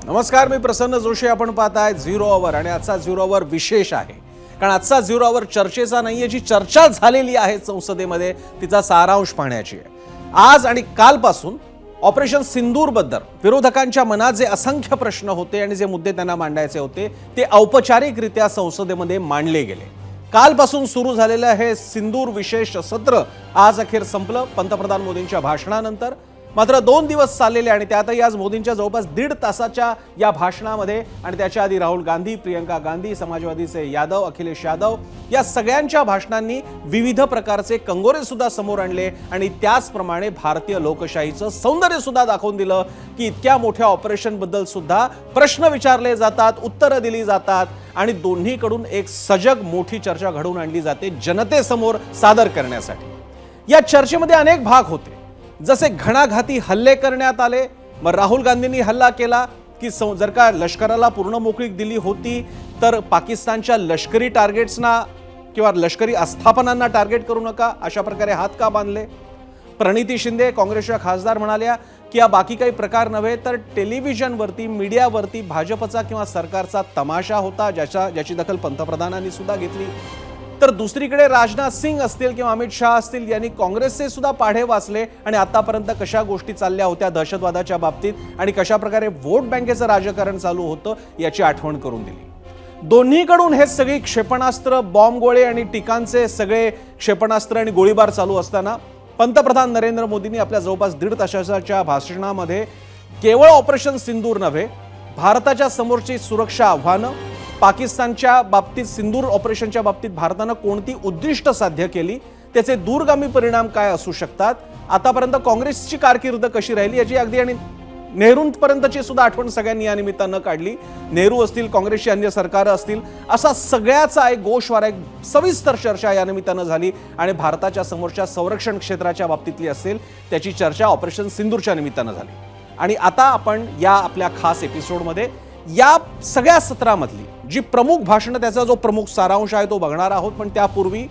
नमस्कार, मी प्रसन्न जोशी. आपण पाहताय झिरो अवर आणि आजचा झिरो अवर विशेष आहे, कारण आजचा झिरो अवर चर्चेचा नाहीये. जी चर्चा झालेली आहे संसदेमध्ये तिचा सारांश पाहण्याची आहे. आज आणि कालपासून ऑपरेशन सिंदूर बद्दल विरोधकांच्या मनात जे असंख्य प्रश्न होते आणि जे मुद्दे त्यांना मांडायचे होते ते औपचारिकरित्या संसदेमध्ये मांडले गेले. कालपासून सुरू झालेलं हे सिंदूर विशेष सत्र आज अखेर संपलं पंतप्रधान मोदींच्या भाषणानंतर. मात्र 2 दिवस चाललेले आणि त्यातही आज मोदींच्या जवळपास 1.5 तासाच्या या भाषणामध्ये आणि त्याच्या आधी राहुल गांधी, प्रियंका गांधी, समाजवादीचे यादव, अखिलेश यादव या सगळ्यांच्या भाषणांनी विविध प्रकारचे कंगोरे सुद्धा समोर आणले आणि त्याचप्रमाणे भारतीय लोकशाहीचं सौंदर्य सुद्धा दाखवून दिलं की इतक्या मोठ्या ऑपरेशन बद्दल सुद्धा प्रश्न विचारले जातात, उत्तरं दिली जातात आणि दोन्हीकडून एक सजग मोठी चर्चा घडवून आणली जाते जनतेसमोर सादर करण्यासाठी. या चर्चेमध्ये अनेक भाग होते, जसे घणाघाती हल्ले करण्यात आले. मग राहुल गांधींनी हल्ला केला की जर का लष्कराला पूर्ण मोकळीक दिली होती तर पाकिस्तानच्या लष्करी टार्गेट्सना किंवा लष्करी आस्थापनांना टार्गेट करू नका, अशा प्रकारे हात का बांधले. प्रणिती शिंदे काँग्रेसच्या खासदार म्हणाल्या की या बाकी काही प्रकार नव्हे तर टेलिव्हिजनवरती, मीडियावरती भाजपचा किंवा सरकारचा तमाशा होता, ज्याची दखल पंतप्रधानांनी सुद्धा घेतली. तर दुसरीकडे राजनाथ सिंग असतील किंवा अमित शाह असतील यांनी काँग्रेसचे सुद्धा पाढे वाचले आणि आतापर्यंत कशा गोष्टी चालल्या होत्या दहशतवादाच्या बाबतीत आणि कशा प्रकारे वोट बँकेचं राजकारण चालू होतं याची आठवण करून दिली. दोन्हीकडून हे सगळी क्षेपणास्त्र, बॉम्बगोळे आणि टिकांचे सगळे क्षेपणास्त्र आणि गोळीबार चालू असताना पंतप्रधान नरेंद्र मोदींनी आपल्या जवळपास 1.5 तासाच्या भाषणामध्ये केवळ ऑपरेशन सिंदूर नव्हे, भारताच्या समोरची सुरक्षा आव्हानं, पाकिस्तानच्या बाबतीत सिंदूर ऑपरेशनच्या बाबतीत भारतानं कोणती उद्दिष्ट साध्य केली, त्याचे दूरगामी परिणाम काय असू शकतात, आतापर्यंत काँग्रेसची कारकीर्द कशी राहिली याची अगदी आणि नेहरूंपर्यंतची सुद्धा आठवण सगळ्यांनी या निमित्तानं काढली. नेहरू असतील, काँग्रेसची अन्य सरकारं असतील, असा सगळ्याचा एक गोषवारा, एक सविस्तर चर्चा या निमित्तानं झाली आणि भारताच्या समोरच्या संरक्षण क्षेत्राच्या बाबतीतली असेल त्याची चर्चा ऑपरेशन सिंदूरच्या निमित्तानं झाली. आणि आता आपण या आपल्या खास एपिसोडमध्ये या सगळ्या सत्रामधली जी प्रमुख भाषणं, त्याचा जो प्रमुख सारांश आहे तो बघणार आहोत. पण त्यापूर्वी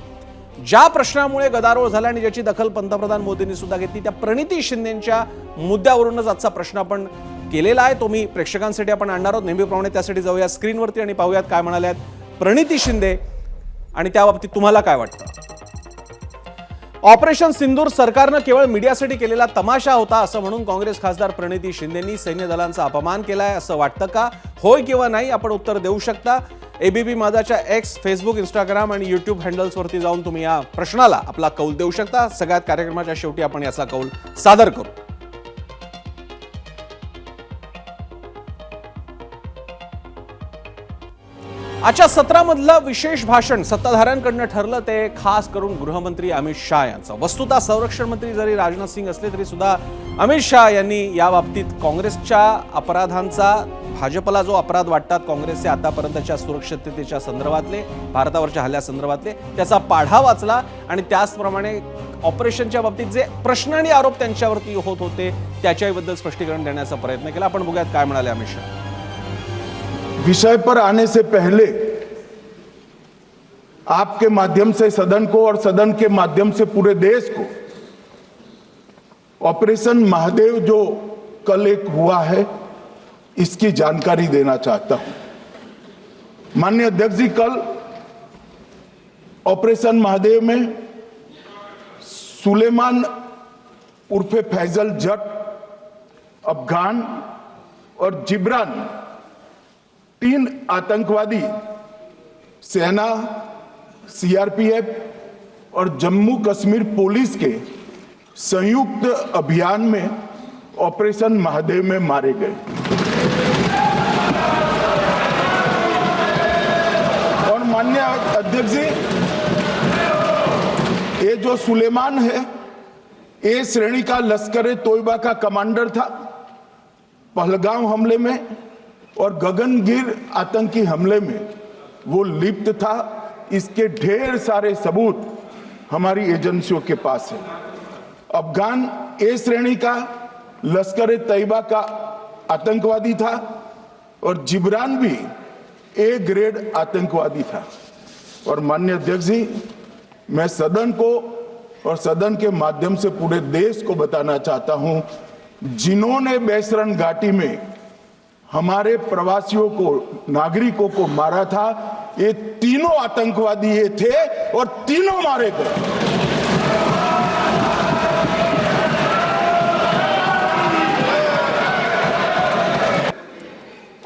ज्या प्रश्नामुळे गदारोळ झाला आणि ज्याची दखल पंतप्रधान मोदींनी सुद्धा घेतली त्या प्रणिती शिंदेच्या मुद्द्यावरूनच आजचा प्रश्न आपण केलेला आहे. तो मी प्रेक्षकांसाठी आपण आणणार आहोत. नेहमीप्रमाणे त्यासाठी जाऊया स्क्रीनवरती आणि पाहूयात काय म्हणाल्यात प्रणिती शिंदे आणि त्या बाबतीत तुम्हाला काय वाटतं. ऑपरेशन सिंदूर सरकारनं केवळ मीडियासाठी केलेला तमाशा होता असं म्हणून काँग्रेस खासदार प्रणिती शिंदेंनी सैन्य दलांचा अपमान केलाय असं वाटतं का? होय किंवा नाही आपण उत्तर देऊ शकता. एबीपी माझाच्या एक्स, फेसबुक, इंस्टाग्राम आणि यूट्यूब हँडल्सवरती जाऊन तुम्ही या प्रश्नाला आपला कौल देऊ शकता. सगळ्यात कार्यक्रमाच्या शेवटी आपण याचा कौल सादर करू. आजच्या सत्रामधलं विशेष भाषण सत्ताधाऱ्यांकडनं ठरलं ते खास करून गृहमंत्री अमित शाह यांचं. वस्तुतः संरक्षण मंत्री जरी राजनाथ सिंग असले तरी सुद्धा अमित शाह यांनी या बाबतीत काँग्रेसच्या अपराधांचा, भाजपला जो अपराध वाटतात काँग्रेसचे आतापर्यंतच्या सुरक्षिततेच्या संदर्भातले, भारतावरच्या हल्ल्यासंदर्भातले, त्याचा पाढा वाचला आणि त्याचप्रमाणे ऑपरेशनच्या बाबतीत जे प्रश्न आणि आरोप त्यांच्यावरती होत होते त्याच्याबद्दल स्पष्टीकरण देण्याचा प्रयत्न केला. आपण बघूयात काय म्हणाले अमित शाह. विषय पर आने से पहले आपके माध्यम से सदन को और सदन के माध्यम से पूरे देश को ऑपरेशन महादेव जो कल एक हुआ है इसकी जानकारी देना चाहता हूं. माननीय अध्यक्ष जी, कल ऑपरेशन महादेव में सुलेमान उर्फे फैजल जट, अफगान और जिब्रान 3 आतंकवादी सेना, सीआरपीएफ और जम्मू कश्मीर पुलिस के संयुक्त अभियान में ऑपरेशन महादेव में मारे गए. और माननीय अध्यक्ष जी, ये जो सुलेमान है ए श्रेणी का लश्कर तोयबा का कमांडर था. पहलगाम हमले में और गगनगिर आतंकी हमले में वो लिप्त था. इसके ढेर सारे सबूत हमारी एजेंसियों के पास है. अफगान ए श्रेणी का लश्कर तैयबा का आतंकवादी था और जिब्रान भी ए ग्रेड आतंकवादी था. और माननीय अध्यक्ष जी, मैं सदन को और सदन के माध्यम से पूरे देश को बताना चाहता हूं, जिन्होंने बेसरन घाटी में हमारे प्रवासियों को, नागरिकों को मारा था, ये तीनों आतंकवादी ये थे और तीनों मारे गए।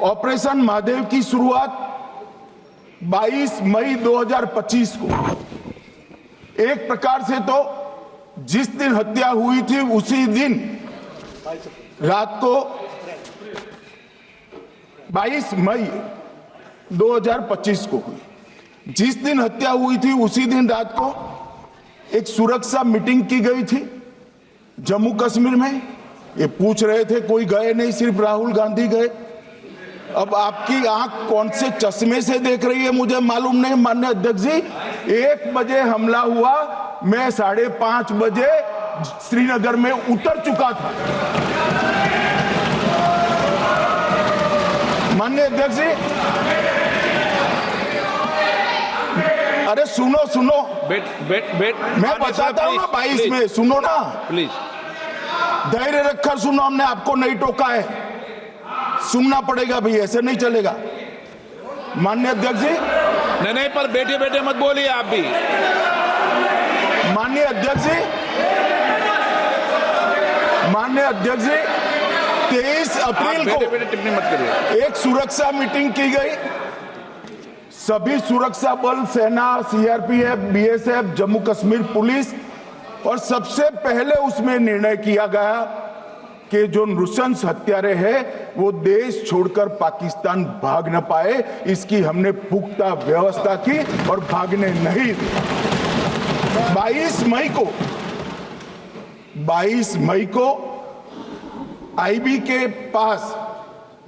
ऑपरेशन महादेव की शुरुआत 22 मई 2025 को, एक प्रकार से तो जिस दिन हत्या हुई थी उसी दिन रात को 22 मई 2025 को हुई। जिस दिन हत्या हुई थी उसी दिन रात को एक सुरक्षा मीटिंग की गई थी जम्मू कश्मीर में। ये पूछ रहे थे कोई गए नहीं, सिर्फ राहुल गांधी गए। अब आपकी आंख कौन से चश्मे से देख रही है मुझे मालूम नहीं माननीय अध्यक्ष जी। 1 बजे हमला हुआ, मैं 5:30 बजे श्रीनगर में उतर चुका था। माननीय अध्यक्ष जी, अरे सुनो सुनो, मैं बताता हूँ ना 22 में, सुनो ना प्लीज, धैर्य रखकर सुनो, हमने आपको नहीं टोका है, सुनना पड़ेगा भाई, ऐसे नहीं चलेगा। माननीय अध्यक्ष जी, नहीं पर बैठे बैठे मत बोलिए आप भी। माननीय अध्यक्ष जी, माननीय अध्यक्ष जी, 23 अप्रैल को बैठे टिप्पणी मत करिए। एक सुरक्षा मीटिंग की गई। सभी सुरक्षा बल, सेना, CRPF, BSF, Jammu Kashmir police, और सबसे पहले उसमें निर्णय किया गया कि जो नृशंस हत्यारे हैं वो देश छोड़कर पाकिस्तान भाग न पाए, इसकी हमने पुख्ता व्यवस्था की और भागने नहीं दी। 22 मई को आईबी के पास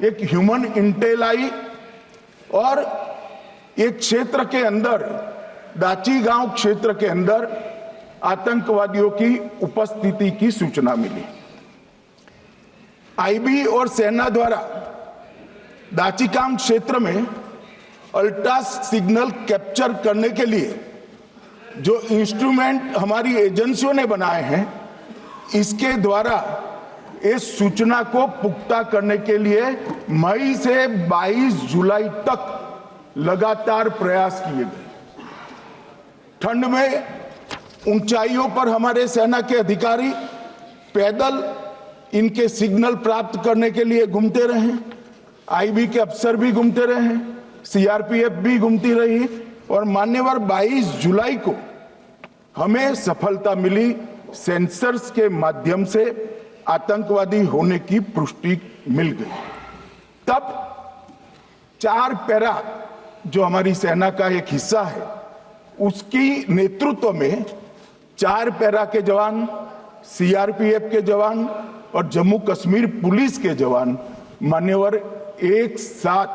एक ह्यूमन इंटेल आई और एक क्षेत्र के अंदर, दाची गांव क्षेत्र के अंदर आतंकवादियों की उपस्थिति की सूचना मिली। आईबी और सेना द्वारा दाचीकाम क्षेत्र में अल्ट्रा सिग्नल कैप्चर करने के लिए जो इंस्ट्रूमेंट हमारी एजेंसियों ने बनाए हैं, इसके द्वारा इस सूचना को पुख्ता करने के लिए मई से 22 जुलाई तक लगातार प्रयास किए गए। ठंड में ऊंचाइयों पर हमारे सेना के अधिकारी पैदल इनके सिग्नल प्राप्त करने के लिए घूमते रहे, आईबी के अफसर भी घूमते रहे, सीआरपीएफ भी घूमती रही, और मान्यवर 22 जुलाई को हमें सफलता मिली। सेंसर्स के माध्यम से आतंकवादी होने की पुष्टि मिल गई। तब 4 पैरा जो हमारी सेना का एक हिस्सा है, उसकी नेतृत्व में 4 पैरा के जवान, सीआरपीएफ के जवान और जम्मू कश्मीर पुलिस के जवान मान्यवर एक साथ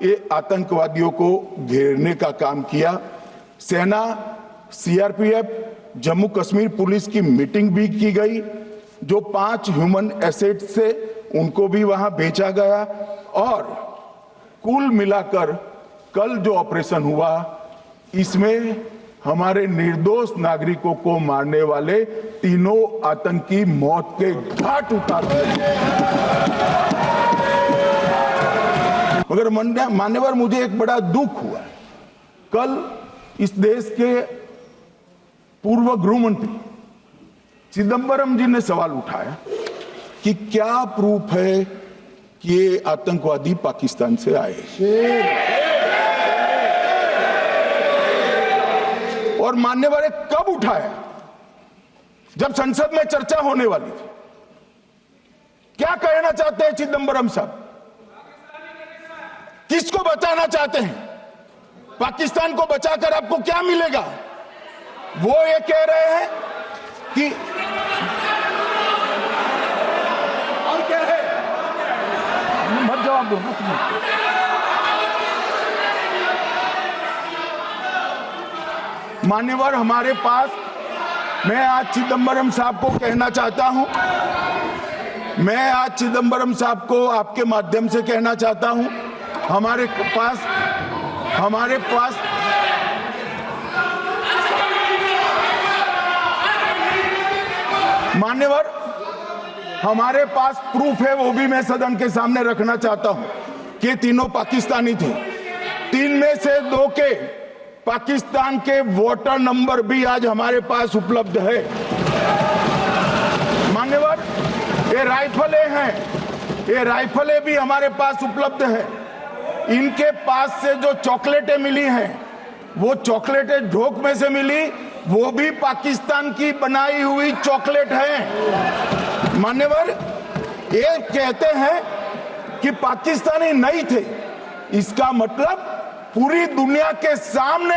ये आतंकवादियों को घेरने का काम किया। सेना, सीआरपीएफ, जम्मू कश्मीर पुलिस की मीटिंग भी की गई। जो 5 ह्यूमन एसेट्स थे उनको भी वहां भेजा गया, और कुल मिलाकर कल जो ऑपरेशन हुआ इसमें हमारे निर्दोष नागरिकों को मारने वाले तीनों आतंकी मौत के घाट उतार दिए। मगर मान्यवर मुझे एक बड़ा दुख हुआ। कल इस देश के पूर्व गृह मंत्री चिदंबरम जी ने सवाल उठाया कि क्या प्रूफ है कि ये आतंकवादी पाकिस्तान से आए, और मान्यवर कब उठाया? जब संसद में चर्चा होने वाली थी। क्या कहना चाहते हैं चिदंबरम साहब? किसको बचाना चाहते हैं? पाकिस्तान को बचाकर आपको क्या मिलेगा? वो ये कह रहे हैं कि और क्या है, मत जवाब दो। मान्यवर हमारे पास, मैं आज चिदंबरम साहब को कहना चाहता हूं, मैं आज चिदंबरम साहब को आपके माध्यम से कहना चाहता हूं, हमारे मान्यवर हमारे पास प्रूफ है, वो भी मैं सदन के सामने रखना चाहता हूं। कि तीनों पाकिस्तानी थे। 3 में से 2 के पाकिस्तान के वोटर नंबर भी आज हमारे पास उपलब्ध है। मान्यवर, ये राइफलें हैं, ये राइफलें भी हमारे पास उपलब्ध है। इनके पास से जो चॉकलेटें मिली हैं, वो चॉकलेटें ढोक में से मिली, वो भी पाकिस्तान की बनाई हुई चॉकलेट है। मान्यवर, ये कहते हैं कि पाकिस्तानी नहीं थे, इसका मतलब पूरी दुनिया के सामने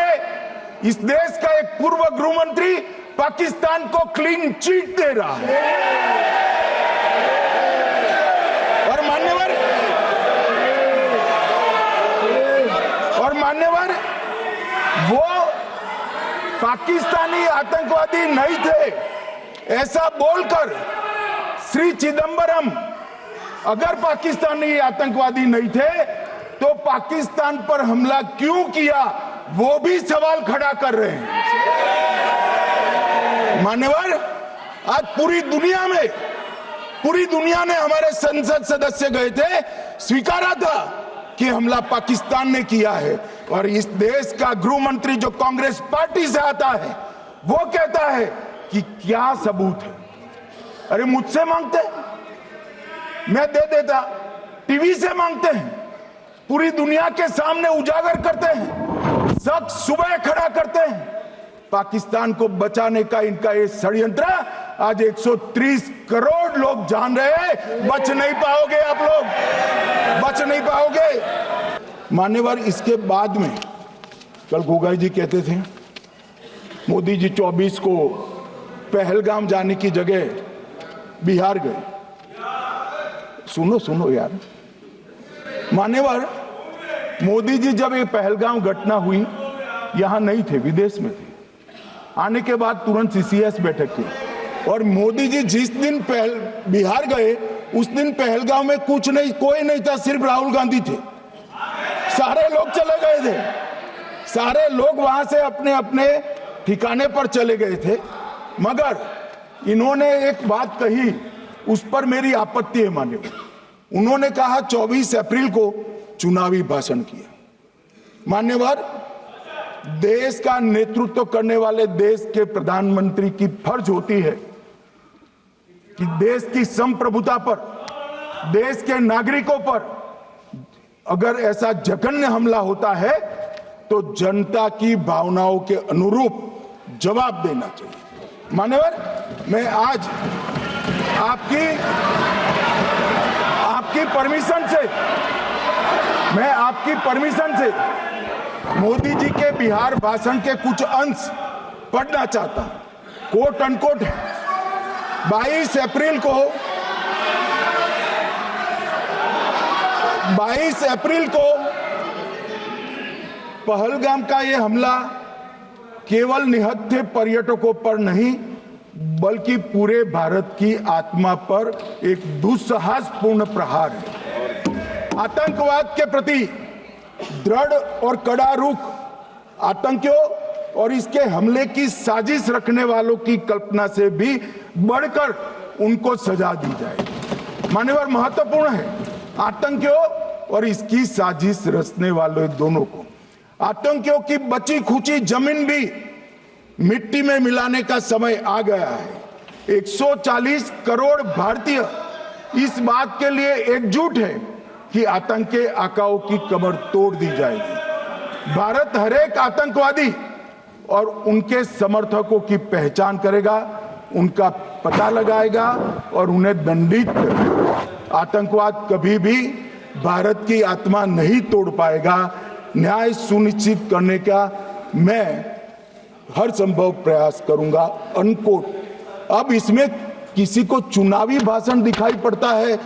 इस देश का एक पूर्व गृह मंत्री पाकिस्तान को क्लीन चिट दे रहा है। और मान्यवर, वो पाकिस्तानी आतंकवादी नहीं थे ऐसा बोलकर श्री चिदंबरम अगर पाकिस्तानी आतंकवादी नहीं थे तो पाकिस्तान पर हमला क्यों किया, वो भी सवाल खड़ा कर रहे हैं। मान्यवर, आज पूरी दुनिया ने हमारे संसद सदस्य गए थे, स्वीकारा था कि हमला पाकिस्तान ने किया है। और इस देश का गृह मंत्री जो कांग्रेस पार्टी से आता है, वो कहता है कि क्या सबूत है। अरे मुझसे मांगते, मैं दे देता। टीवी से मांगते हैं, पूरी दुनिया के सामने उजागर करते हैं, सब सुबह खड़ा करते हैं। पाकिस्तान को बचाने का इनका ये षड्यंत्र आज 130 करोड़ लोग जान रहे हैं। बच नहीं पाओगे आप लोग, बच नहीं पाओगे। मान्यवर, इसके बाद में कल गोगाई जी कहते थे मोदी जी 24 को पहलगाम जाने की जगह बिहार गए। सुनो यार। मान्यवर, मोदी जी जब ये पहलगाम घटना हुई यहां नहीं थे, विदेश में थे। आने के बाद तुरंत सीसीएस बैठक की और मोदी जी जिस दिन बिहार गए उस दिन पहलगाम में कुछ नहीं, कोई नहीं था, सिर्फ राहुल गांधी थे। सारे लोग चले गए थे, सारे लोग वहां से अपने अपने ठिकाने पर चले गए थे। मगर इन्होंने एक बात कही, उस पर मेरी आपत्ति है। मान्यवर, उन्होंने कहा 24 अप्रैल को चुनावी भाषण किया। मान्यवर, देश का नेतृत्व करने वाले देश के प्रधानमंत्री की फर्ज होती है कि देश की संप्रभुता पर, देश के नागरिकों पर अगर ऐसा जघन्य हमला होता है तो जनता की भावनाओं के अनुरूप जवाब देना चाहिए। मान्यवर, मैं आज आपकी परमिशन से मोदी जी के बिहार भाषण के कुछ अंश पढ़ना चाहता हूं। कोट अनकोट है। 22 अप्रैल को पहलगाम का यह हमला केवल निहत्थे पर्यटकों पर नहीं बल्कि पूरे भारत की आत्मा पर एक दुस्साहसपूर्ण प्रहार है। आतंकवाद के प्रति दृढ़ और कड़ा रुख, आतंकियों और इसके हमले की साजिश रखने वालों की कल्पना से भी बढ़कर उनको सजा दी जाए। मान्यवर, महत्वपूर्ण है आतंकियों और इसकी साजिश रचने वाले दोनों को। आतंकियों की बची खुची जमीन भी मिट्टी में मिलाने का समय आ गया है। 140 करोड़ भारतीय इस बात के लिए एकजुट है कि आतंक के आकाओं की कमर तोड़ दी जाएगी। भारत हरेक आतंकवादी और उनके समर्थकों की पहचान करेगा, उनका पता लगाएगा और उन्हें दंडित करेगा। आतंकवाद कभी भी भारत की आत्मा नहीं तोड़ पाएगा। न्याय सुनिश्चित करने का मैं हर संभव प्रयास करूंगा। अनकोट। अब इसमें किसी को चुनावी भाषण दिखाई पड़ता है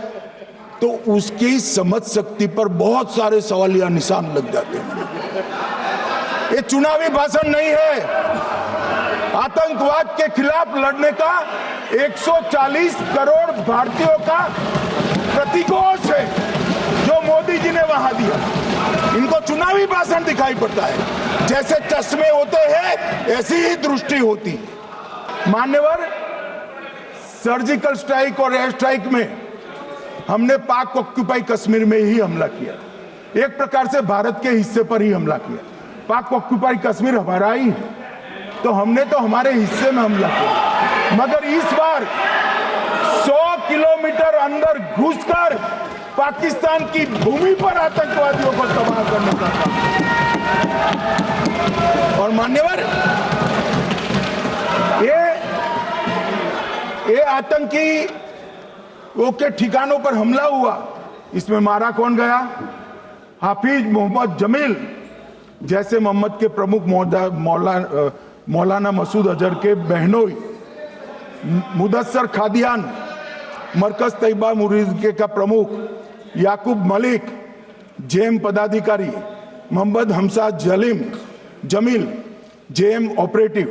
तो उसकी समझ शक्ति पर बहुत सारे सवालिया निशान लग जाते हैं। ये चुनावी भाषण नहीं है, आतंकवाद के खिलाफ लड़ने का 140 करोड़ भारतीयों का प्रतिघोष है जो मोदी जी ने वहां दिया। इनको चुनावी भाषण दिखाई पड़ता है। जैसे चश्मे होते हैं ऐसी ही दृष्टि होती है। मान्यवर, सर्जिकल स्ट्राइक और एयर स्ट्राइक में हमने पाक ऑक्यूपाई कश्मीर में ही हमला किया। एक प्रकार से भारत के हिस्से पर ही हमला किया। पाक ऑक्यूपाई कश्मीर हमारा ही है, तो हमने तो हमारे हिस्से में हमला किया। मगर इस बार 100 किलोमीटर अंदर घुसकर पाकिस्तान की भूमि पर आतंकवादियों को तबाह करने का काम। और मान्यवर, ये आतंकी के ठिकानों पर हमला हुआ, इसमें मारा कौन गया? हाफिज मोहम्मद जमील जैसे मोहम्मद के प्रमुख मौलाना मसूद अजहर के बहनोई, मुदस्सर खादियान मरकज तैयबा मुरीद का प्रमुख, याकूब मलिक जेएम पदाधिकारी, मोहम्मद हमसा जमील जेएम ऑपरेटिव,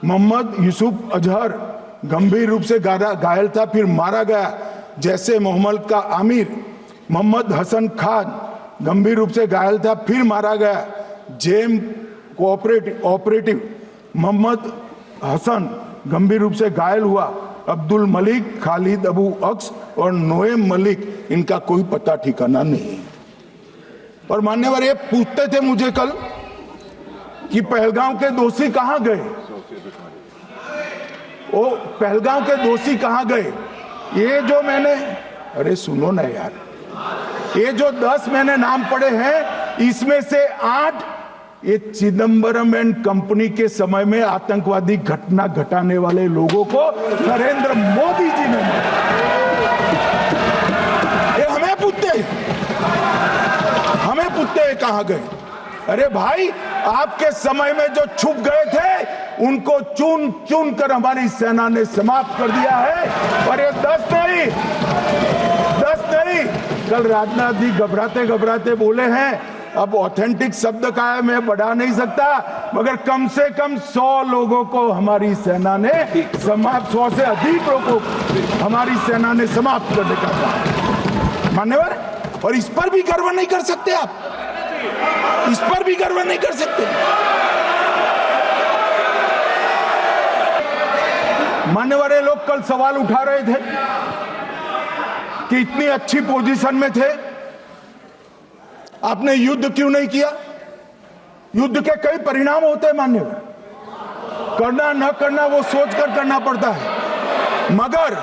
मोहम्मद यूसुफ अजहर गंभीर रूप से घायल था फिर मारा गया, जैसे मोहम्मद का आमिर, मोहम्मद हसन खान गंभीर रूप से घायल था फिर मारा गया, जेएम ऑपरेटिव मोहम्मद हसन गंभीर रूप से घायल हुआ, अब्दुल मलिक, खालिद अबू अक्स और नोएम मलिक, इनका कोई पता ठिकाना नहीं। और मान्यवर, ये पूछते थे मुझे कल कि पहलगांव के दोषी कहां गए, वो पहलगांव के दोषी कहां गए? ये जो मैंने, अरे सुनो ना यार, ये जो 10 मैंने नाम पढ़े हैं, इसमें से 8 ये चिदंबरम एंड कंपनी के समय में आतंकवादी घटना घटाने वाले लोगों को नरेंद्र मोदी जी ने मारा। ये हमें पूछते कहां गए? अरे भाई, आपके समय में जो छुप गए थे उनको चुन चुन कर हमारी सेना ने समाप्त कर दिया है। और ये 10 नहीं, कल राजनाथ जी घबराते घबराते बोले हैं, अब ऑथेंटिक शब्द का है, मैं बढ़ा नहीं सकता, मगर कम से कम 100 लोगों को हमारी सेना ने समाप्त, 100 से अधिक लोगों को हमारी सेना ने समाप्त करने का कहा। मान्यवर, और इस पर भी गर्व नहीं कर सकते आप, इस पर भी गर्व नहीं कर सकते। मान्यवर, लोग कल सवाल उठा रहे थे कि इतनी अच्छी पोजीशन में थे, आपने युद्ध क्यों नहीं किया? युद्ध के कई परिणाम होते हैं मान्यवर, करना न करना वो सोचकर करना पड़ता है। मगर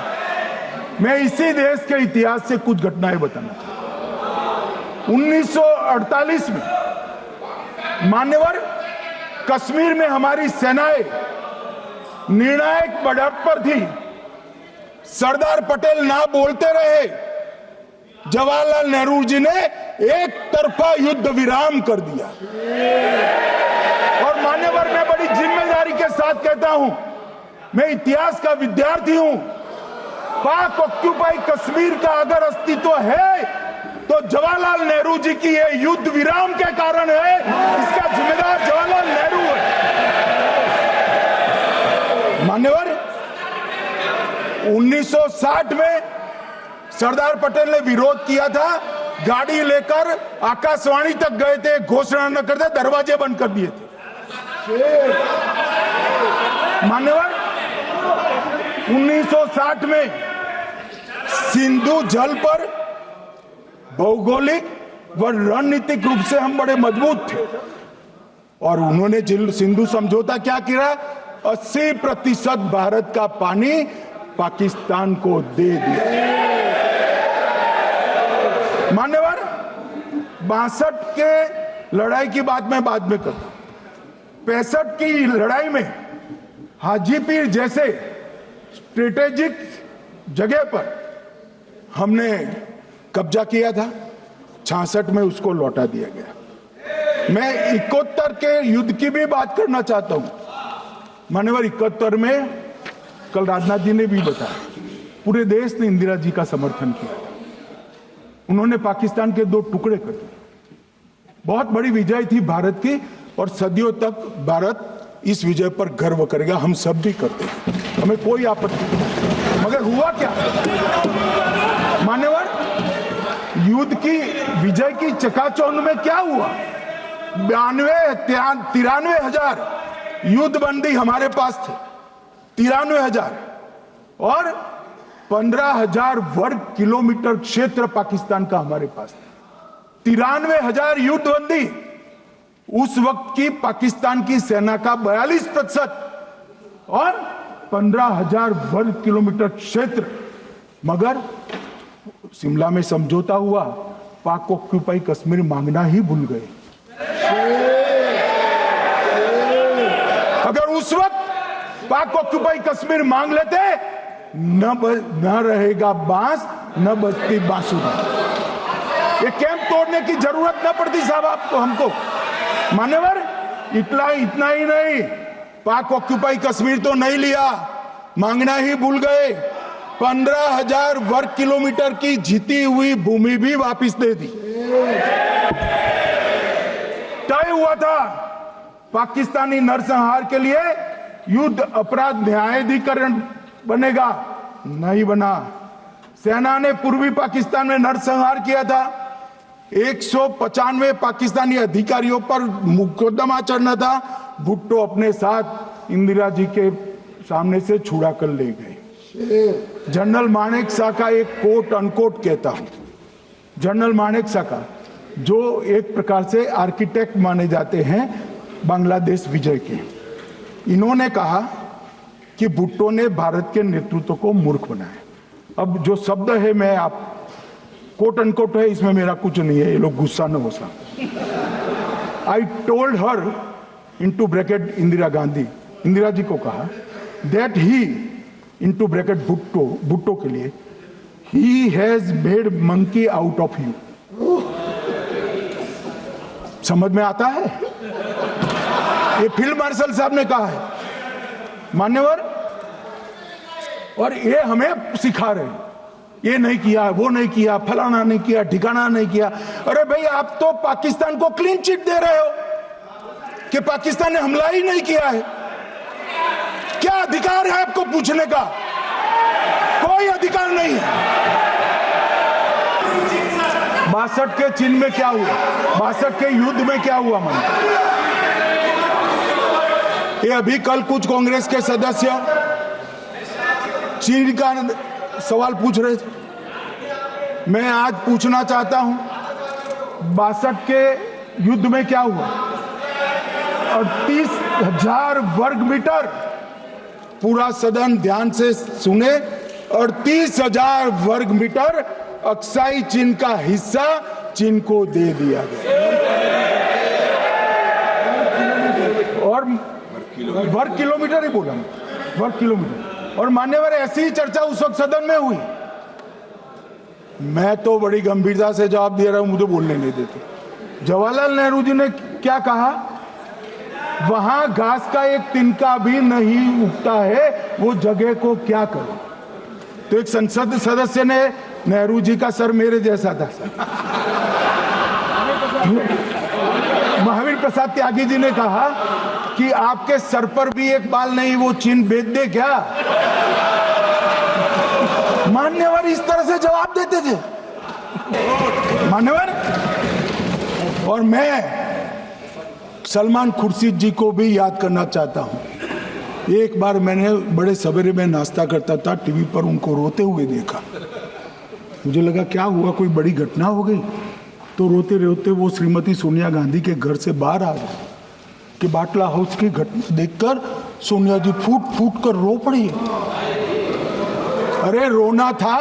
मैं इसी देश के इतिहास से कुछ घटनाएं बताना चाहता हूं। 1948 में मान्यवर, कश्मीर में हमारी सेनाएं निर्णायक बढ़त पर थी। सरदार पटेल ना बोलते रहे, जवाहरलाल नेहरू जी ने एक तरफा युद्ध विराम कर दिया। और मान्यवर, मैं बड़ी जिम्मेदारी के साथ कहता हूं, मैं इतिहास का विद्यार्थी हूं, पाक ऑक्यूपाई कश्मीर का अगर अस्तित्व है तो जवाहरलाल नेहरू जी की ये युद्ध विराम के कारण है। इसका जिम्मेदार जवाहरलाल नेहरू है। मान्यवर, 1960 में सरदार पटेल ने विरोध किया था, गाड़ी लेकर आकाशवाणी तक गए थे, घोषणा न करते दरवाजे बंद कर दिए थे। मान्यवर, 1960 में सिंधु जल पर भौगोलिक व रणनीतिक रूप से हम बड़े मजबूत थे, और उन्होंने सिंधु समझौता क्या किया? 80% भारत का पानी पाकिस्तान को दे दिया। मान्यवर, 62 के लड़ाई की बात मैं बाद में करता हूं। 65 की लड़ाई में हाजीपीर जैसे स्ट्रेटेजिक जगह पर हमने कब्जा किया था, 66 में उसको लौटा दिया गया। मैं 71 के युद्ध की भी बात करना चाहता हूं। मान्यवर, 71 में कल राजनाथ जी ने भी बताया, पूरे देश ने इंदिरा जी का समर्थन किया। उन्होंने पाकिस्तान के 2 टुकड़े कर दिए। बहुत बड़ी विजय थी भारत की, और सदियों तक भारत इस विजय पर गर्व करेगा। हम सब भी करते हैं, हमें कोई आपत्ति नहीं। मगर हुआ क्या मान्यवर? युद्ध की विजय की चकाचौंध में क्या हुआ? 93 हजार युद्ध बंदी हमारे पास थे, 93,000, और 15,000 वर्ग किलोमीटर क्षेत्र पाकिस्तान का हमारे पास था। 93,000 युद्धबंदी, उस वक्त की पाकिस्तान की सेना का 42% और 15,000 वर्ग किलोमीटर क्षेत्र। मगर शिमला में समझौता हुआ, पाक ऑक्यूपाई कश्मीर मांगना ही भूल गए। अगर उस वक्त पाक ऑक्यूपाई कश्मीर मांग लेते, न रहेगा बांस न बजती बांसुरी। ये कैंप तोड़ने की जरूरत न पड़ती साहब आपको, हमको। मान्यवर, इतना ही नहीं, पाक ऑक्यूपाई कश्मीर तो नहीं लिया, मांगना ही भूल गए। 15,000 वर्ग किलोमीटर की जीती हुई भूमि भी वापस दे दी। तय हुआ था पाकिस्तानी नरसंहार के लिए युद्ध अपराध न्यायाधिकरण बनेगा, नहीं बना। सेना ने पूर्वी पाकिस्तान में नरसंहार किया था। 195 पाकिस्तानी अधिकारियों पर मुकदमा चढ़ना था। भुट्टो अपने साथ इंदिरा जी के सामने से छुड़ा कर ले गए। जनरल मानेक शॉ का एक कोट अनकोट कहता हूं, जनरल मानेक शॉ का, जो एक प्रकार से आर्किटेक्ट माने जाते हैं बांग्लादेश विजय के, इन्होंने कहा कि भुट्टो ने भारत के नेतृत्व को मूर्ख बनाया। अब जो शब्द है, मैं आप कोट अनकोट है, इसमें मेरा कुछ नहीं है, ये लोग गुस्सा न हो सकते। I told her into bracket Indira Gandhi, Indira ji को कहा that he into bracket Bhutto के लिए, he has made monkey out of you. समझ में आता है? ये फील्ड मार्शल साहब ने कहा है, मान्यवर, और ये हमें सिखा रहे हैं, ये नहीं किया, वो नहीं किया, फलाना नहीं किया, ठिकाना नहीं किया। अरे भाई, आप तो पाकिस्तान को क्लीन चिट दे रहे हो कि पाकिस्तान ने हमला ही नहीं किया है। क्या अधिकार है आपको पूछने का? कोई अधिकार नहीं है। 62 के चीन में क्या हुआ, 62 के युद्ध में क्या हुआ? मन ये अभी कल कुछ कांग्रेस के सदस्य चीन का सवाल पूछ रहे थे। मैं आज पूछना चाहता हूं, 62 के युद्ध में क्या हुआ? 38,000 वर्ग मीटर, पूरा सदन ध्यान से सुने, 38,000 वर्ग मीटर अक्साई चीन का हिस्सा चीन को दे दिया गया। और वर्ग किलोमीटर ही बोला, वर्ग किलोमीटर। और मान्यवर, ऐसी ही चर्चा उस वक्त सदन में हुई। मैं तो बड़ी गंभीरता से जवाब दे रहा हूं, मुझे बोलने नहीं देते। जवाहरलाल नेहरू जी ने क्या कहा? वहां घास का एक तिनका भी नहीं उगता है, वो जगह को क्या करो। तो एक संसद सदस्य ने, नेहरू जी का सर मेरे जैसा था, महावीर प्रसाद त्यागी जी ने कहा कि आपके सर पर भी एक बाल नहीं, वो चीन बेच दे क्या? मान्यवर इस तरह से जवाब देते थे, मान्यवर। और मैं सलमान खुर्शीद जी को भी याद करना चाहता हूं। एक बार मैंने बड़े सवेरे में नाश्ता करता था, टीवी पर उनको रोते हुए देखा। मुझे लगा क्या हुआ, कोई बड़ी घटना हो गई। तो रोते रोते वो श्रीमती सोनिया गांधी के घर से बाहर आ गए कि बाटला हाउस की घटना देखकर सोनिया जी फूट फूट कर रो पड़ी। अरे रोना था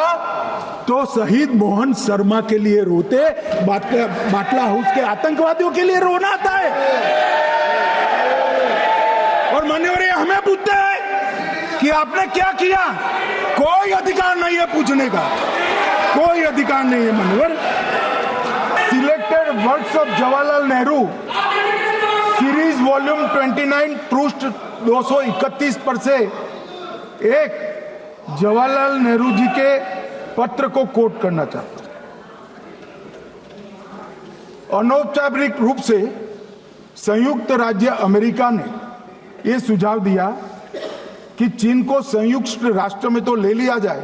तो शहीद मोहन शर्मा के लिए रोते, बाटला हाउस के आतंकवादियों के लिए रोना आता है। और मान्यवर, हमें पूछते हैं कि आपने क्या किया? कोई अधिकार नहीं है पूछने का, कोई अधिकार नहीं है। मान्यवर, selected words of Jawaharlal Nehru series volume 29 पृष्ठ 231 पर से एक जवाहरलाल नेहरू जी के पत्र को कोट करना चाहता हूं। अनौपचारिक रूप से संयुक्त राज्य अमेरिका ने यह सुझाव दिया कि चीन को संयुक्त राष्ट्र में तो ले लिया जाए,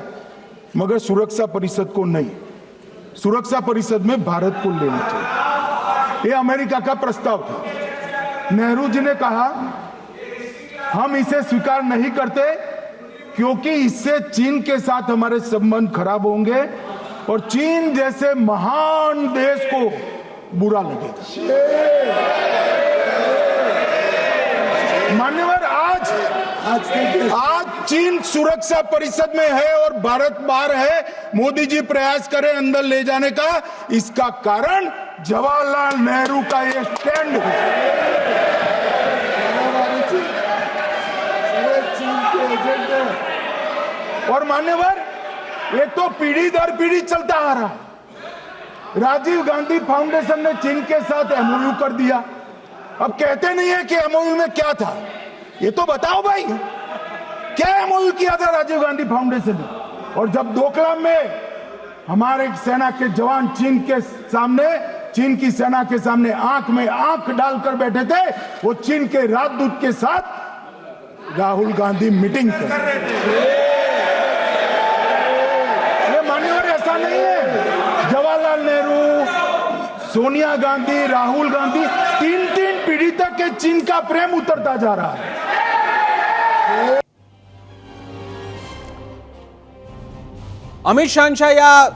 मगर सुरक्षा परिषद को नहीं। सुरक्षा परिषद में भारत को लेना चाहिए, यह अमेरिका का प्रस्ताव था। नेहरू जी ने कहा, हम इसे स्वीकार नहीं करते क्योंकि इससे चीन के साथ हमारे संबंध खराब होंगे और चीन जैसे महान देश को बुरा लगेगा। मान्यवर, आज चीन सुरक्षा परिषद में है और भारत बाहर है। मोदी जी प्रयास करें अंदर ले जाने का, इसका कारण जवाहरलाल नेहरू का ये स्टैंड है। और मान्यवर, ये तो पीढ़ी दर पीढ़ी चलता आ रहा है। राजीव गांधी फाउंडेशन ने चीन के साथ एमओयू कर दिया। अब कहते नहीं है कि एमओयू में क्या था, ये तो बताओ भाई, क्या एमओयू किया था राजीव गांधी फाउंडेशन ने? और जब डोकलाम में हमारे सेना के जवान चीन की सेना के सामने आंख में आंख डालकर बैठे थे, वो चीन के राजदूत के साथ राहुल गांधी मीटिंग कर रहे थे। ये मान्यवर, ऐसा नहीं है। जवाहरलाल नेहरू, सोनिया गांधी, राहुल गांधी, तीन पीढ़ी तक के चीन का प्रेम उतरता जा रहा है। अमित शहांच्या या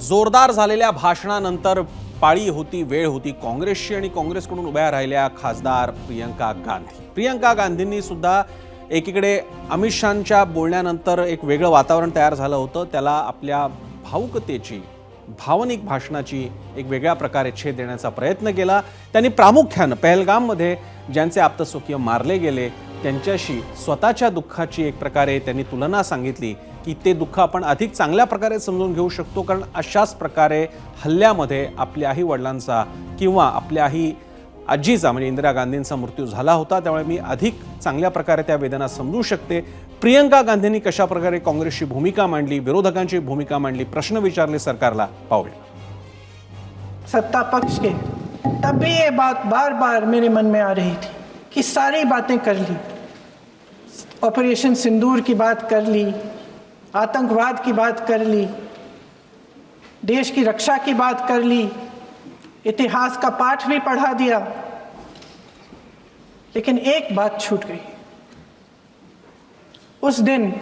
जोरदार झालेल्या भाषणानंतर पाळी होती, वेळ होती काँग्रेसची आणि काँग्रेसकडून उभ्या राहिल्या खासदार प्रियंका गांधी। प्रियंका गांधींनी सुद्धा एकीकडे अमित शहांच्या बोलण्यानंतर एक वेगळं वातावरण तयार झालं होतं, त्याला आपल्या भावुकतेची, भावनिक भाषणाची एक वेगळ्या प्रकारे छेद देण्याचा प्रयत्न केला। त्यांनी प्रामुख्याने पहलगाममध्ये ज्यांचे आप्तस्वकीय मारले गेले त्यांच्याशी स्वतःच्या दुःखाची एक प्रकारे त्यांनी तुलना सांगितली की ते दुःख आपण अधिक चांगल्या प्रकारे समजून घेऊ शकतो, कारण अशाच प्रकारे हल्ल्यामध्ये आपल्या आई वडिलांचा किंवा आपल्या आई आजीचा म्हणजे इंदिरा गांधींचा मृत्यू झाला होता, त्यामुळे मी अधिक चांगल्या प्रकारे त्या वेदना समजू शकते। प्रियंका गांधींनी कशा प्रकारे काँग्रेसची भूमिका मांडली, विरोधकांची भूमिका मांडली, प्रश्न विचारले सरकारला, पाहूया। सत्ता पक्ष के तब भी ये बात बार बार मेरे मन में आ रही थी कि सारी बातें कर ली, ऑपरेशन सिंदूर की बात कर ली, आतंकवाद की बात कर ली, देश की रक्षा की बात कर ली, इतिहास का पाठ भी पढ़ा दिया, लेकिन एक बात छूट गई। उस दिन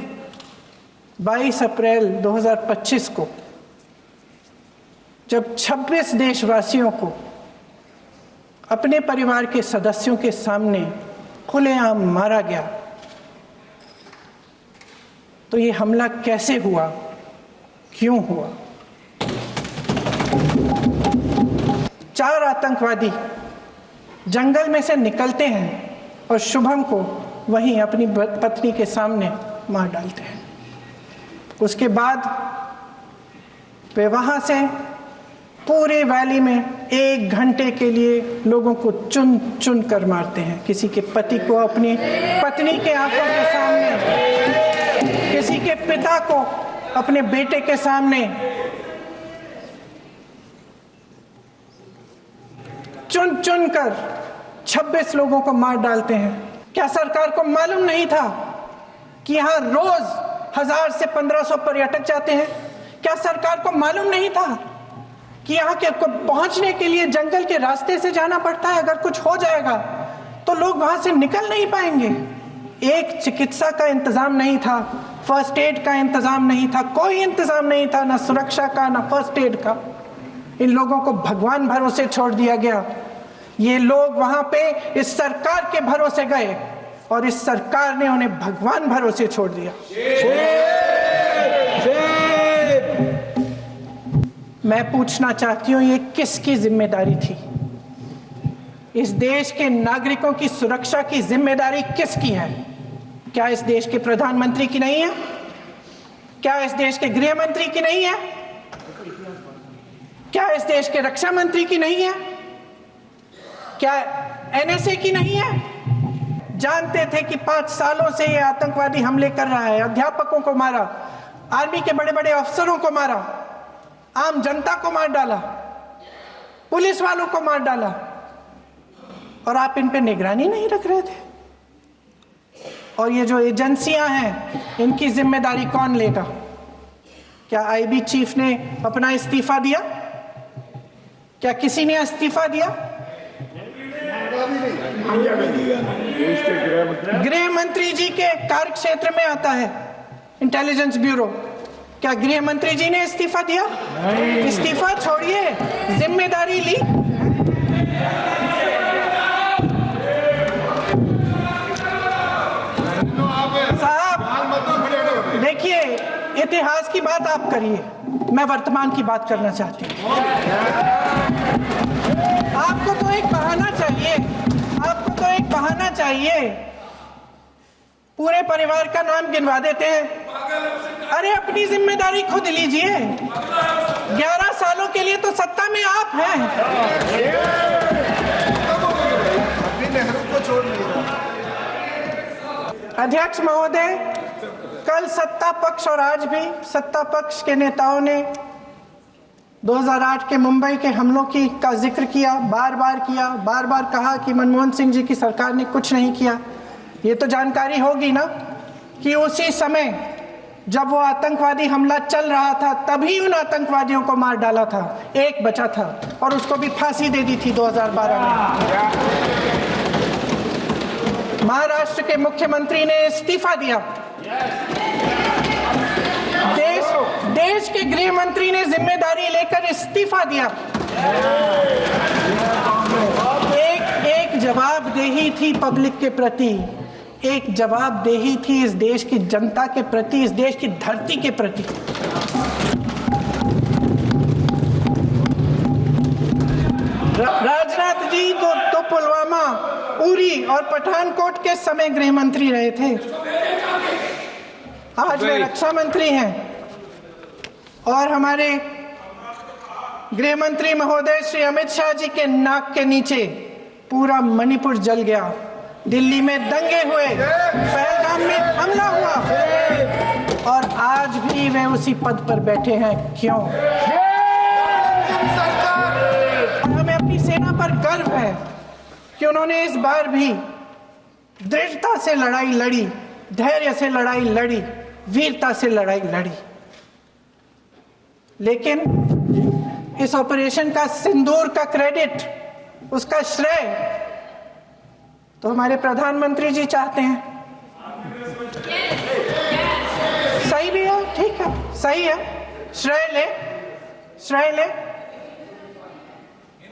22 अप्रैल 2025 को जब 26 देशवासियों को अपने परिवार के सदस्यों के सामने खुलेआम मारा गया, तो ये हमला कैसे हुआ, क्यों हुआ? 4 आतंकवादी जंगल में से निकलते हैं और शुभम को वहीं अपनी पत्नी के सामने मार डालते हैं। उसके बाद वे वहां से पूरे वैली में 1 घंटे के लिए लोगों को चुन चुन कर मारते हैं। किसी के पति को अपनी पत्नी के आंखों के सामने, किसी के पिता को अपने बेटे के सामने, चुन चुन कर 26 लोगों को मार डालते हैं। क्या सरकार को मालूम नहीं था कि यहाँ रोज 1000 से 1500 पर्यटक जाते हैं? क्या सरकार को मालूम नहीं था कि यहाँ के पहुंचने के लिए जंगल के रास्ते से जाना पड़ता है? अगर कुछ हो जाएगा तो लोग वहां से निकल नहीं पाएंगे। एक चिकित्सा का इंतजाम नहीं था, फर्स्ट एड का इंतजाम नहीं था, कोई इंतजाम नहीं था, ना सुरक्षा का ना फर्स्ट एड का। इन लोगों को भगवान भरोसे छोड़ दिया गया। ये लोग वहां पे इस सरकार के भरोसे गए और इस सरकार ने उन्हें भगवान भरोसे छोड़ दिया। मैं पूछना चाहती हूं, ये किसकी जिम्मेदारी थी? इस देश के नागरिकों की सुरक्षा की जिम्मेदारी किसकी है? क्या इस देश के प्रधानमंत्री की नहीं है? क्या इस देश के गृह मंत्री की नहीं है? क्या इस देश के रक्षा मंत्री की नहीं है? क्या एनएसए की नहीं है? जानते थे कि 5 सालों से ये आतंकवादी हमले कर रहा है, अध्यापकों को मारा, आर्मी के बड़े बड़े अफसरों को मारा, आम जनता को मार डाला, पुलिस वालों को मार डाला, और आप इन पे निगरानी नहीं रख रहे थे। और ये जो एजेंसियां हैं, इनकी जिम्मेदारी कौन लेगा? क्या आईबी चीफ ने अपना इस्तीफा दिया? क्या किसी ने इस्तीफा दिया? गृह मंत्री जी के कार्य क्षेत्र में आता है इंटेलिजेंस ब्यूरो। क्या गृह मंत्री जी ने इस्तीफा दिया? इस्तीफा छोड़िए, जिम्मेदारी ली। की बात आप करिए, मैं वर्तमान की बात करना चाहती हूँ। आपको तो एक बहाना चाहिए, आपको तो एक बहाना चाहिए। पूरे परिवार का नाम गिनवा देते हैं। अरे अपनी जिम्मेदारी खुद लीजिए। 11 सालों के लिए तो सत्ता में आप हैं। अध्यक्ष महोदय, कल सत्ता पक्ष और आज भी सत्ता पक्ष के नेताओं ने 2008 के मुंबई के हमलों का जिक्र किया, बार बार कहा कि मनमोहन सिंह जी की सरकार ने कुछ नहीं किया। ये तो जानकारी होगी ना कि उसी समय जब वो आतंकवादी हमला चल रहा था तभी उन आतंकवादियों को मार डाला था, एक बचा था और उसको भी फांसी दे दी थी 2012 में। महाराष्ट्र के मुख्यमंत्री ने इस्तीफा दिया। देश के गृह मंत्री ने जिम्मेदारी लेकर इस्तीफा दिया। एक जवाबदेही थी पब्लिक के प्रति, एक जवाबदेही थी इस देश की जनता के प्रति, इस देश की धरती के प्रति। राजनाथ जी तो पुलवामा, उरी और पठानकोट के समय गृह मंत्री रहे थे। आज वे रक्षा मंत्री हैं और हमारे गृह मंत्री महोदय श्री अमित शाह जी के नाक के नीचे पूरा मणिपुर जल गया। दिल्ली में दंगे हुए, पहलगाम में हमला हुआ और आज भी वे उसी पद पर बैठे हैं। क्यों? हमें अपनी सेना पर गर्व है कि उन्होंने इस बार भी दृढ़ता से लड़ाई लड़ी, धैर्य से लड़ाई लड़ी, वीरता से लड़ाई लड़ी। लेकिन इस ऑपरेशन का सिंदूर का क्रेडिट, उसका श्रेय तो हमारे प्रधानमंत्री जी चाहते हैं। सही भी है, ठीक है, सही है, श्रेय ले।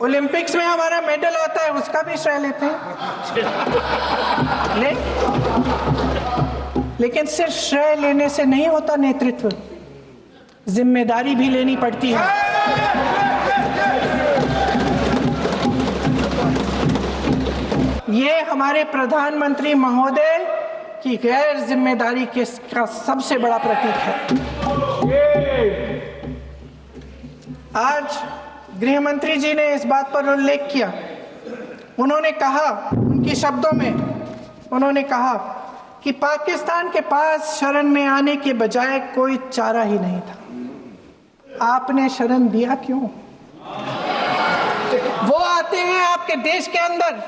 ओलंपिक्स में हमारा मेडल आता है, उसका भी श्रेय लेते हैं। लेकिन सिर्फ श्रेय लेने से नहीं होता नेतृत्व, जिम्मेदारी भी लेनी पड़ती है। ये हमारे प्रधानमंत्री महोदय की गैर जिम्मेदारी का सबसे बड़ा प्रतीक है। आज गृह मंत्री जी ने इस बात पर उल्लेख किया। उन्होंने कहा, उनके शब्दों में उन्होंने कहा कि पाकिस्तान के पास शरण में आने के बजाय कोई चारा ही नहीं था। आपने शरण दिया क्यों? वो आते हैं आपके देश के अंदर,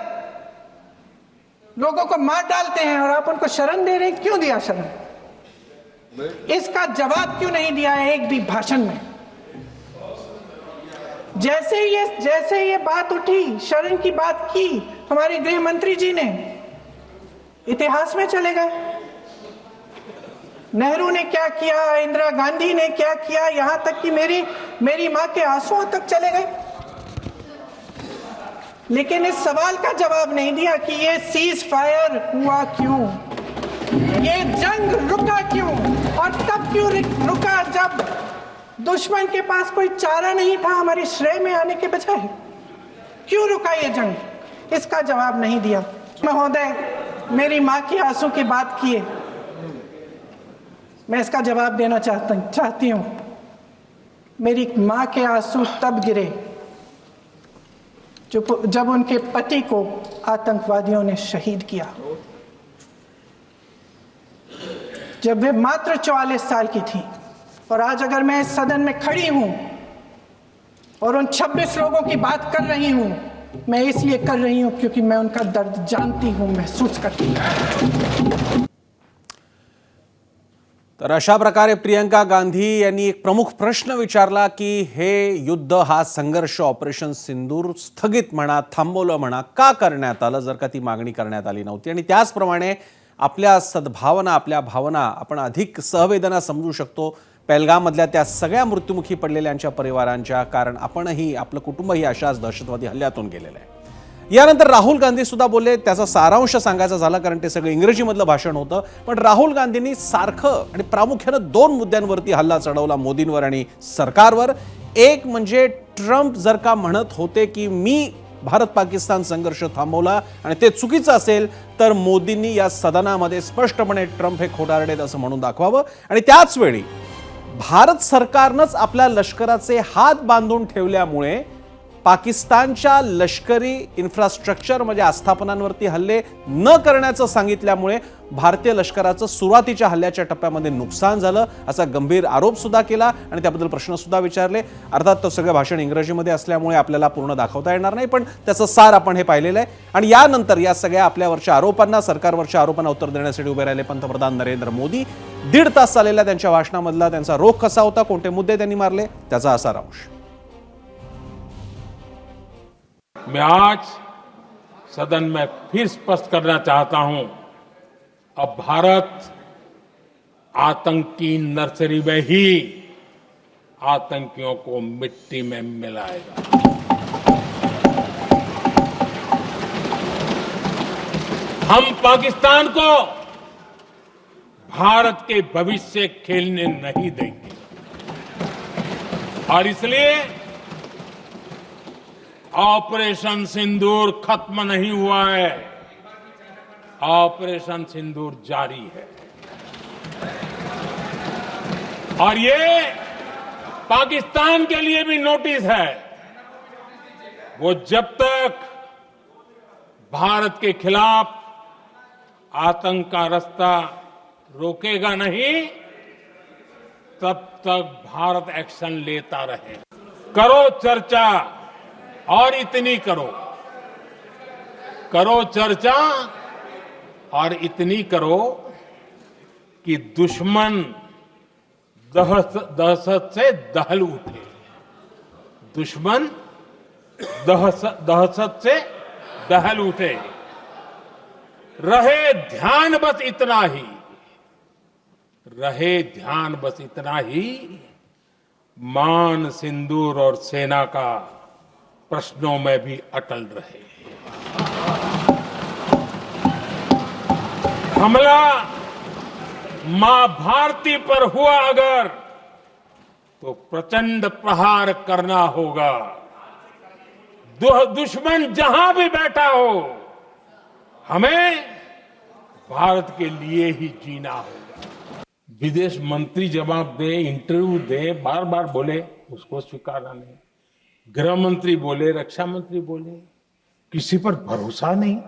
लोगों को मार डालते हैं और आप उनको शरण दे रहे हैं। क्यों दिया शरण? इसका जवाब क्यों नहीं दिया है एक भी भाषण में? जैसे ये बात उठी, शरण की बात की, हमारे गृह मंत्री जी ने इतिहास में चले गए। नेहरू ने क्या किया, इंदिरा गांधी ने क्या किया, यहां तक कि मेरी मां के आंसुओं तक चले गए। लेकिन इस सवाल का जवाब नहीं दिया कि ये सीज फायर हुआ क्यों, ये जंग रुका क्यों और तब क्यों रुका जब दुश्मन के पास कोई चारा नहीं था हमारे श्रेय में आने के बजाय। क्यों रुका ये जंग? इसका जवाब नहीं दिया। महोदय, मेरी मां की आंसू की बात किए, मैं इसका जवाब देना चाहती हूं। मेरी मां के आंसू तब गिरे जब उनके पति को आतंकवादियों ने शहीद किया, जब वे मात्र 44 साल की थी। और आज अगर मैं इस सदन में खड़ी हूं और उन 26 लोगों की बात कर रही हूं, मैं इसलिए कर रही हूं क्योंकि मैं उनका दर्द जानती हूं, महसूस करती हूं। तर अशा प्रकारे प्रियंका गांधी यांनी एक प्रमुख प्रश्न विचारला की हे युद्ध, हा संघर्ष, ऑपरेशन सिंदूर स्थगित म्हणा, थांबवलं म्हणा, का करण्यात आलं, जर का ती मागणी करण्यात आली नव्हती। आणि त्याचप्रमाणे आपल्या सद्भावना, आपल्या भावना आपण अधिक सहवेदना समजू शकतो पहलगाममधल्या त्या सगळ्या मृत्युमुखी पडलेल्यांच्या परिवारांच्या, कारण आपणही, आपलं कुटुंबही अशाच दहशतवादी हल्ल्यातून गेलेलं आहे। यानंतर राहुल गांधी सुद्धा बोलले. त्याचा सारांश सांगायचा झाला, कारण ते सगळं इंग्रजीमधलं भाषण होतं, पण राहुल गांधींनी सारखं आणि प्रामुख्यानं 2 मुद्द्यांवरती हल्ला चढवला मोदींवर आणि सरकारवर. एक म्हणजे ट्रम्प जर का म्हणत होते की मी भारत पाकिस्तान संघर्ष थांबवला आणि ते चुकीचं असेल, तर मोदींनी या सदनामध्ये स्पष्टपणे ट्रम्प हे खोटारडेत असं म्हणून दाखवावं. आणि त्याच वेळी भारत सरकारनंच आपल्या लष्कराचे हात बांधून ठेवल्यामुळे पाकिस्तानच्या लष्करी इन्फ्रास्ट्रक्चर म्हणजे आस्थापनांवरती हल्ले न करण्याचं सांगितल्यामुळे भारतीय लष्कराचं सुरुवातीच्या हल्ल्याच्या टप्प्यामध्ये नुकसान झालं, असा गंभीर आरोप सुद्धा केला आणि त्याबद्दल प्रश्न सुद्धा विचारले. अर्थात तो सगळं भाषण इंग्रजीमध्ये असल्यामुळे आपल्याला पूर्ण दाखवता येणार नाही, पण त्याचं सार आपण हे पाहिलेलं आहे. आणि यानंतर या सगळ्या आपल्यावरच्या आरोपांना, सरकारवरच्या आरोपांना उत्तर देण्यासाठी उभे राहिले पंतप्रधान नरेंद्र मोदी. 1.5 तास चाललेल्या त्यांच्या भाषणामधला त्यांचा रोख कसा होता, कोणते मुद्दे त्यांनी मारले, त्याचा हा सारांश. मैं आज सदन में फिर स्पष्ट करना चाहता हूं, अब भारत आतंकी नर्सरी में ही आतंकियों को मिट्टी में मिलाएगा. हम पाकिस्तान को भारत के भविष्य खेलने नहीं देंगे और इसलिए ऑपरेशन सिंदूर खत्म नहीं हुआ है, ऑपरेशन सिंदूर जारी है. और ये पाकिस्तान के लिए भी नोटिस है. वो जब तक भारत के खिलाफ आतंक का रास्ता रोकेगा नहीं, तब तक भारत एक्शन लेता रहे. करो चर्चा और इतनी करो चर्चा और इतनी करो कि दुश्मन दहशत से दहल उठे. दुश्मन दहशत से दहल उठे. रहे ध्यान बस इतना ही, रहे ध्यान बस इतना ही, मान सिंदूर और सेना का प्रश्नों में भी अटल रहे. हमला मां भारती पर हुआ अगर, तो प्रचंड प्रहार करना होगा. दुश्मन जहां भी बैठा हो, हमें भारत के लिए ही जीना होगा. विदेश मंत्री जवाब दे, इंटरव्यू दे, बार बार बोले, उसको स्वीकारना नहीं. गृह मंत्री बोले, रक्षा मंत्री बोले, किसी पर भरोसा नहीं.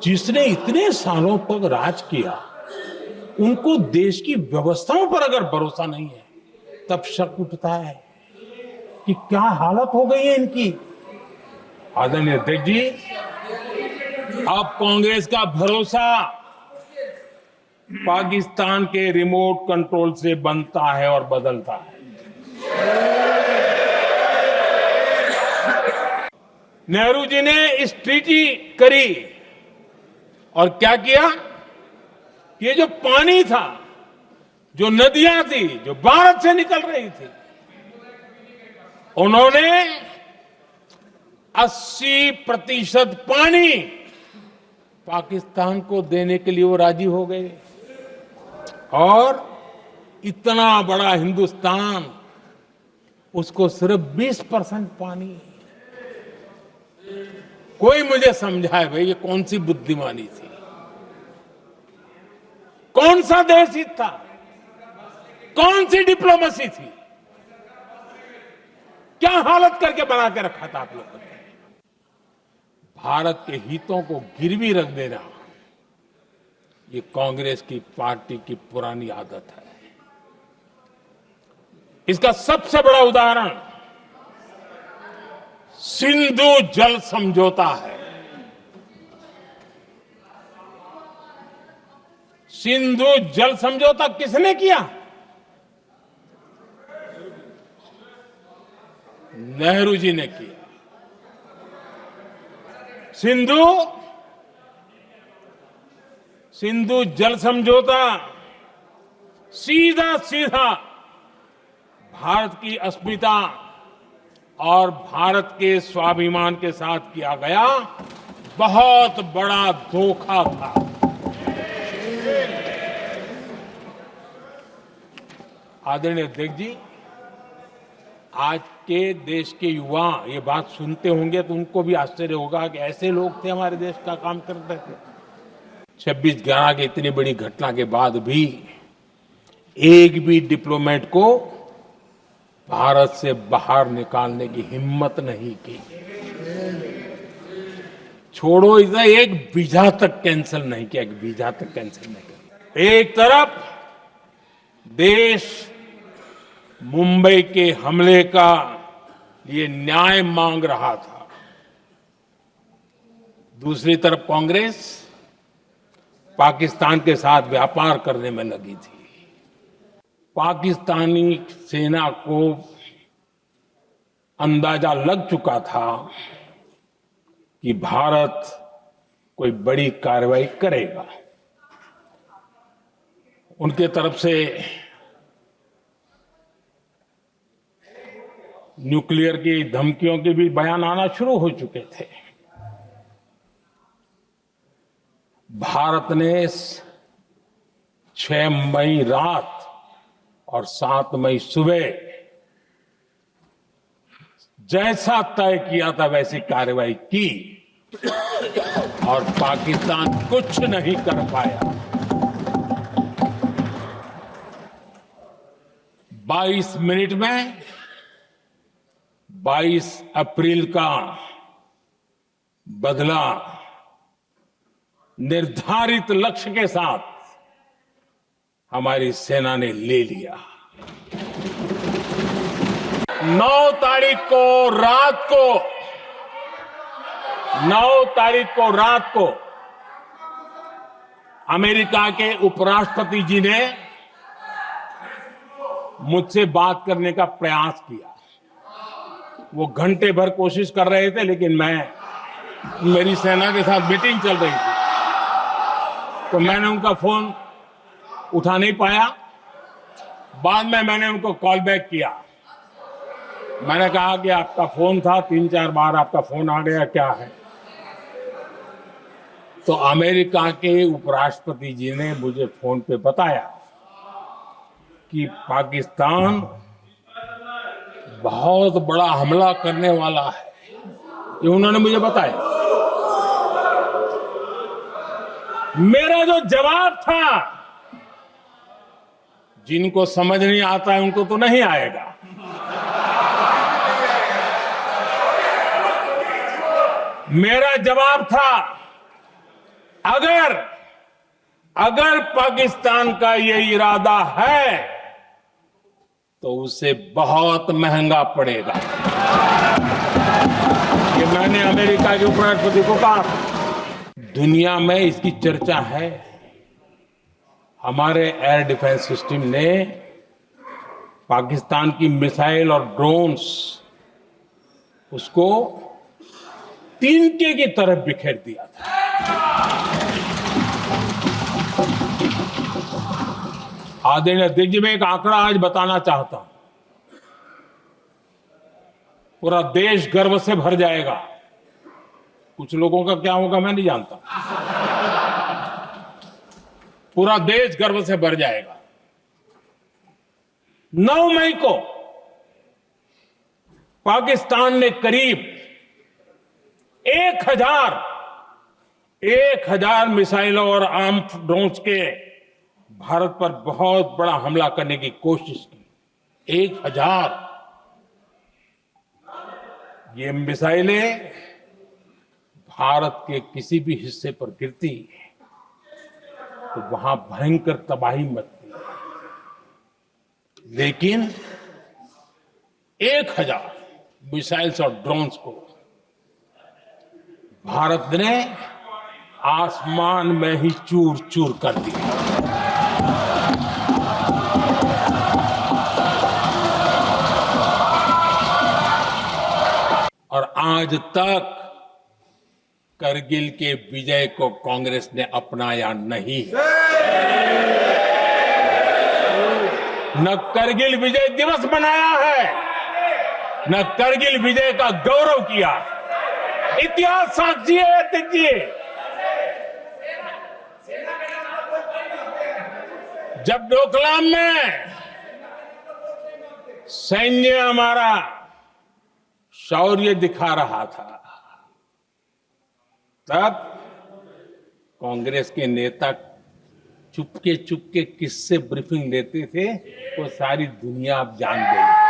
जिसने इतने सालों तक राज किया, उनको देश की व्यवस्थाओं पर अगर भरोसा नहीं है, तब शक उठता है कि क्या हालत हो गई है इनकी. आदरणीय अध्यक्ष जी, अब कांग्रेस का भरोसा पाकिस्तान के रिमोट कंट्रोल से बनता है और बदलता है. नेहरू जी ने इस ट्रीटी करी और क्या किया, ये जो पानी था, जो नदियां थी, जो भारत से निकल रही थी, उन्होंने 80% पानी पाकिस्तान को देने के लिए वो राजी हो गए. और इतना बड़ा हिंदुस्तान, उसको सिर्फ 20% पानी. कोई मुझे समझाए भाई, ये कौन सी बुद्धिमानी थी, कौन सा देश हित था, कौन सी डिप्लोमेसी थी, क्या हालत करके बना के रखा था आप लोगों ने. भारत के हितों को गिरवी रख देना, ये कांग्रेस की पार्टी की पुरानी आदत है. इसका सबसे बड़ा उदाहरण सिंधु जल समझौता है. सिंधु जल समझौता किसने किया? नेहरू जी ने किया. सिंधु जल समझौता सीधा सीधा भारत की अस्मिता, और भारत के स्वाभिमान के साथ किया गया बहुत बड़ा धोखा था। आदरणीय अध्यक्ष जी, आज के देश के युवा ये बात सुनते होंगे तो उनको भी आश्चर्य होगा कि ऐसे लोग थे हमारे देश का काम करते थे। 26/11 की इतनी बड़ी घटना के बाद भी एक भी डिप्लोमेट को भारत से बाहर निकालने की हिम्मत नहीं की। छोड़ो इसे, एक वीजा तक कैंसिल नहीं किया, एक वीजा तक कैंसिल नहीं किया। एक तरफ देश मुंबई के हमले का ये न्याय मांग रहा था, दूसरी तरफ कांग्रेस पाकिस्तान के साथ व्यापार करने में लगी थी। पाकिस्तानी सेना को अंदाजा लग चुका था कि भारत कोई बड़ी कार्रवाई करेगा। उनके तरफ से न्यूक्लियर की धमकियों के भी बयान आना शुरू हो चुके थे। भारत ने 6 मई रात और 7 मई सुबह जैसा तय किया था वैसी कार्रवाई की और पाकिस्तान कुछ नहीं कर पाया। 22 मिनट में 22 अप्रैल का बदला निर्धारित लक्ष्य के साथ हमारी सेना ने ले लिया। 9 तारीख को रात को अमेरिका के उपराष्ट्रपति जी ने मुझसे बात करने का प्रयास किया। वो घंटे भर कोशिश कर रहे थे, लेकिन मेरी सेना के साथ मीटिंग चल रही थी, तो मैंने उनका फोन उठा नहीं पाया। बाद में मैंने उनको कॉल बैक किया। मैंने कहा कि आपका फोन था, 3-4 बार आपका फोन आ गया, क्या है? तो अमेरिका के उपराष्ट्रपति जी ने मुझे फोन पे बताया कि पाकिस्तान बहुत बड़ा हमला करने वाला है, ये उन्होंने मुझे बताया। मेरा जो जवाब था, जिनको समझ नहीं आता है उनको तो नहीं आएगा, मेरा जवाब था अगर पाकिस्तान का ये इरादा है तो उसे बहुत महंगा पड़ेगा। ये मैंने अमेरिका के उपराष्ट्रपति को कहा। दुनिया में इसकी चर्चा है। हमारे एयर डिफेंस सिस्टम ने पाकिस्तान की मिसाइल और ड्रोन्स उसको तिनके की तरफ बिखेर दिया था। आदरणीय अध्यक्ष जी, मैं एक आंकड़ा आज बताना चाहता हूं, पूरा देश गर्व से भर जाएगा। कुछ लोगों का क्या होगा मैं नहीं जानता, पूरा देश गर्व से भर जाएगा। 9 मई को पाकिस्तान ने करीब 1000 मिसाइलों और आर्म्ड ड्रोन्स के भारत पर बहुत बड़ा हमला करने की कोशिश की। 1000 ये मिसाइलें भारत के किसी भी हिस्से पर गिरती तो वहां भयंकर तबाही मचती, लेकिन 1000 मिसाइल्स और ड्रोन्स को भारत ने आसमान में ही चूर चूर कर दिया। और आज तक करगिल के विजय को कांग्रेस ने अपनाया नहीं। न करगिल विजय दिवस मनाया है, न करगिल विजय का गौरव किया। इतिहास साक्षी है, देखिए जब डोकलाम में सैन्य हमारा शौर्य दिखा रहा था, तब कांग्रेस के नेता चुपके चुपके किससे ब्रीफिंग लेते थे वो सारी दुनिया अब जान गई।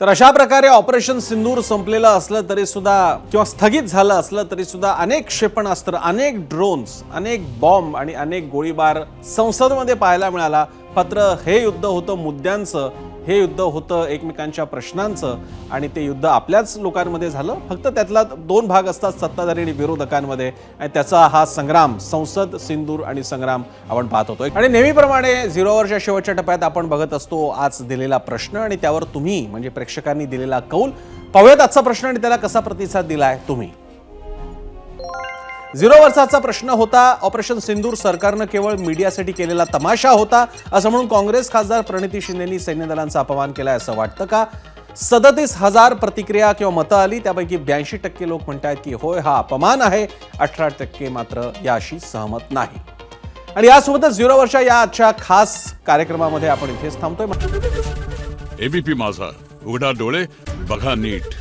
तर अशा प्रकारे ऑपरेशन सिंदूर संपलेलं असलं तरी सुद्धा किंवा स्थगित झालं असलं तरी सुद्धा अनेक क्षेपणास्त्र, अनेक ड्रोन्स, अनेक बॉम्ब आणि अनेक गोळीबार संसदेमध्ये पाहायला मिळाला। मात्र हे युद्ध होतं मुद्द्यांचं, हे युद्ध होतं एकमेकांच्या प्रश्नांचं आणि ते युद्ध आपल्याच लोकांमध्ये झालं। फक्त त्यातला दोन भाग असतात, सत्ताधारी आणि विरोधकांमध्ये, आणि त्याचा हा संग्राम, संसद सिंदूर आणि संग्राम आपण पाहत होतो। आणि नेहमीप्रमाणे झिरो अवरच्या शेवटच्या टप्प्यात आपण बघत असतो आज दिलेला प्रश्न आणि त्यावर तुम्ही म्हणजे प्रेक्षकांनी दिलेला कौल। पाहूयात आजचा प्रश्न आणि त्याला कसा प्रतिसाद दिलाय तुम्ही। झिरो अवरचा प्रश्न होता, ऑपरेशन सिंदूर सरकारनं केवळ मीडियासाठी केलेला तमाशा होता असं म्हणून काँग्रेस खासदार प्रणिती शिंदेंनी सैन्य दलांचा अपमान केलाय असं वाटतं का? 37,000 प्रतिक्रिया किंवा मतं आली, त्यापैकी 82% लोक म्हणतात की होय हा अपमान आहे, 18% मात्र याशी सहमत नाही। आणि यासोबतच झिरो अवरच्या या आजच्या खास कार्यक्रमामध्ये आपण इथेच थांबतोय। एबीपी माझा, उघडा डोळे बघा नीट।